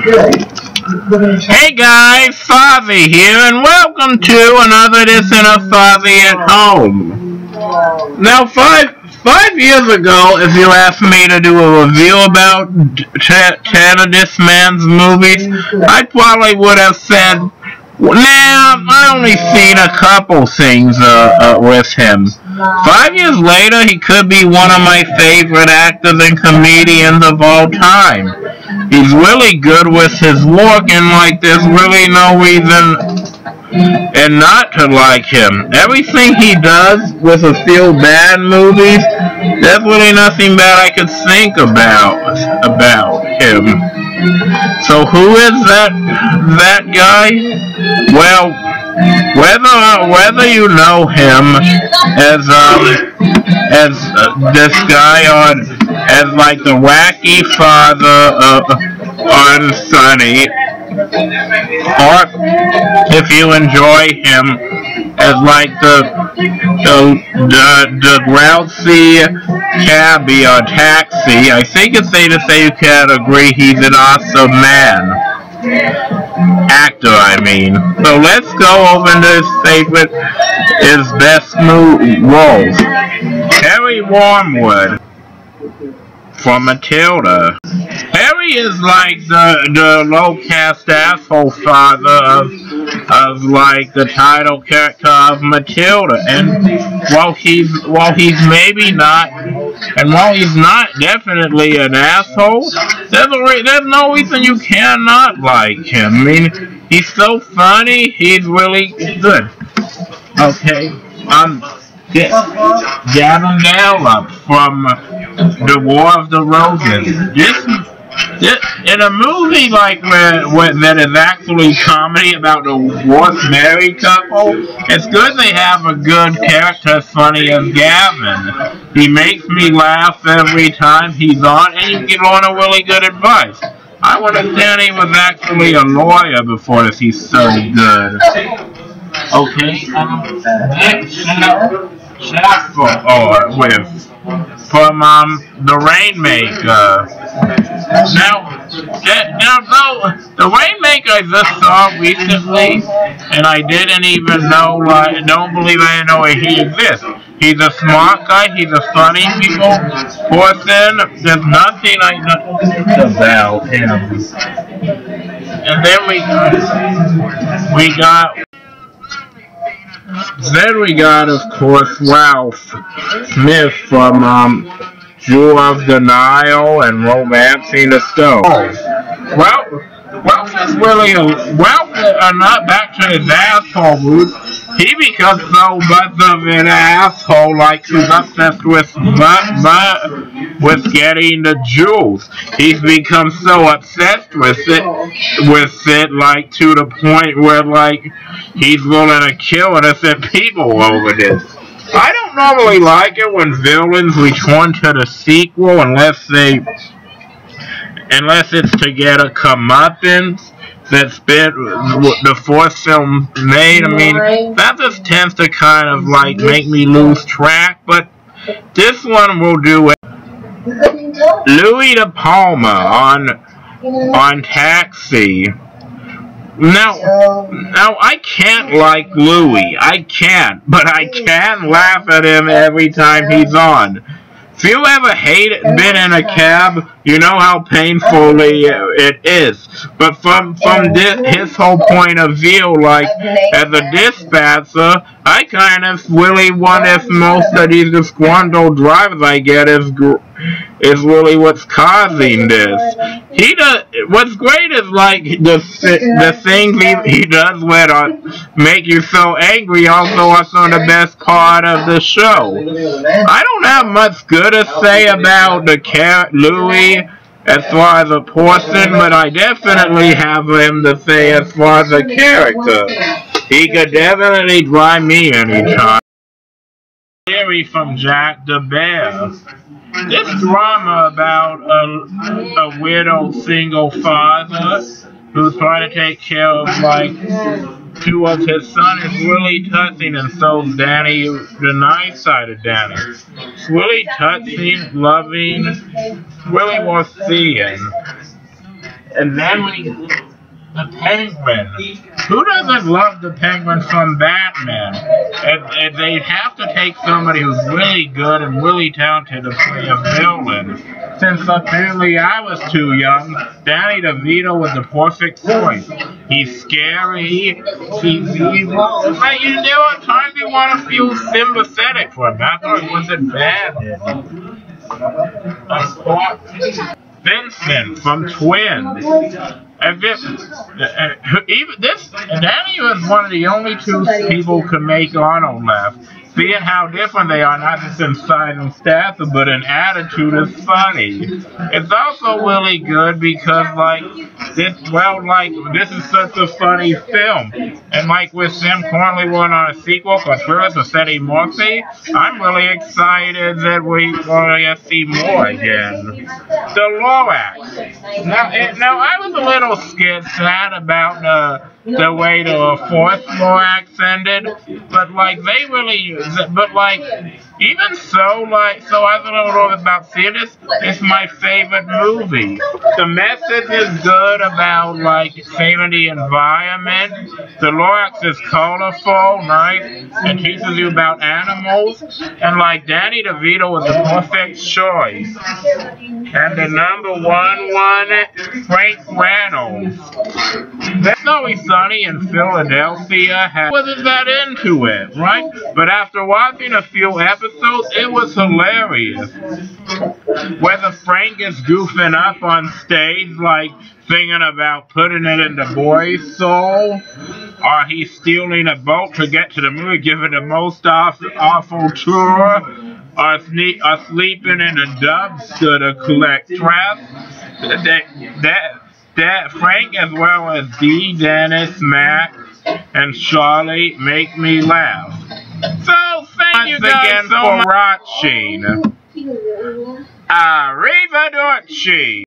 Hey guys, Fozzie here, and welcome to another edition of Fozzie at Home. Now, five years ago, if you asked me to do a review about 10 of this man's movies, I probably would have said, nah, I only seen a couple things with him. 5 years later, he could be one of my favorite actors and comedians of all time. He's really good with his work, and there's really no reason and not to like him. Everything he does with a few bad movies, there's really nothing bad I could think about him. So who is that guy? Well, whether you know him as this guy as the wacky father on Sunny, or if you enjoy him as the grouchy cabbie or taxi, I think it's safe to say you can't agree he's an awesome man. Actor, I mean. So let's go over into his best roles. Harry Wormwood from Matilda. Harry is the low-caste asshole father of the title character of Matilda, and while he's maybe not, and while he's not definitely an asshole, there's no reason you cannot like him. I mean, he's so funny, he's really good. Okay, Gavin Gallup from The War of the Roses. In a movie that is actually comedy about a divorced married couple, it's good they have a good character as funny as Gavin. He makes me laugh every time he's on, and you get on a really good advice. I would have said he was actually a lawyer before this. He's so good. Okay, from The Rainmaker. Now, The Rainmaker I just saw recently, and I didn't even know, don't believe I didn't know he exists. He's a smart guy, he's a funny person, there's nothing I know about him. And then we got, of course, Ralph Smith from Jewel of Denial and Romancing the Stone. Ralph is really not back to his asshole mood. He becomes so much of an asshole, he's obsessed with getting the jewels. He's become so obsessed with it, to the point where, he's willing to kill innocent people over this. I don't normally like it when villains return to the sequel unless it's to get a comeuppance that's been the fourth film made. I mean, that just tends to kind of make me lose track, but this one will do it. Louis De Palma on Taxi. Now I can't like Louis. I can't, but I can laugh at him every time he's on. If you ever been in a cab, you know how painfully it is. But from his whole point of view, as a dispatcher, I kind of really wonder if most of these disgruntled drivers I get is really what's causing this. What's great is the things he does that make you so angry also are some of the best part of the show. I don't have much good to say about Louis as far as a person, but I definitely have him to say as far as a character. He could definitely drive me anytime. Theory from Jack the Bear. This drama about a widowed single father who's trying to take care of two of his sons is really touching, and so Danny, the nice side of Danny. It's really touching, loving, really worth seeing. And then the Penguin. Who doesn't love the Penguin from Batman? And they have to take somebody who's really good and really talented to play a villain. Since apparently I was too young, Danny DeVito was the perfect choice. He's scary, he's evil, but you know at times you want to feel sympathetic for him. I thought he wasn't bad. Vincent from Twins. Danny was one of the only two people who could make Arnold laugh. Seeing how different they are, not just in size and stature, but in attitude, is funny. It's also really good because, this is such a funny film. And with them currently working on a sequel for Thrillers with Eddie Murphy, I'm really excited that we're going to see more again. The Lorax. Now I was a little sad about the way the fourth Lorax ended, but even so, so I don't know about seeing this. It's my favorite movie. The message is good about saving the environment. The Lorax is colorful, nice, and teaches you about animals. And Danny DeVito was the perfect choice. And the number one, Frank Reynolds. That's Always Sunny in Philadelphia wasn't that into it, right? But after watching a few episodes, it was hilarious. Whether Frank is goofing up on stage, thinking about putting it in the boy's soul, or he's stealing a boat to get to the movie, giving the most awful tour, or sleeping in a dumpster to collect trash, that Frank, as well as Dee, Dennis, Max, and Charlie, make me laugh. So thank you guys again for watching. Arrivederci.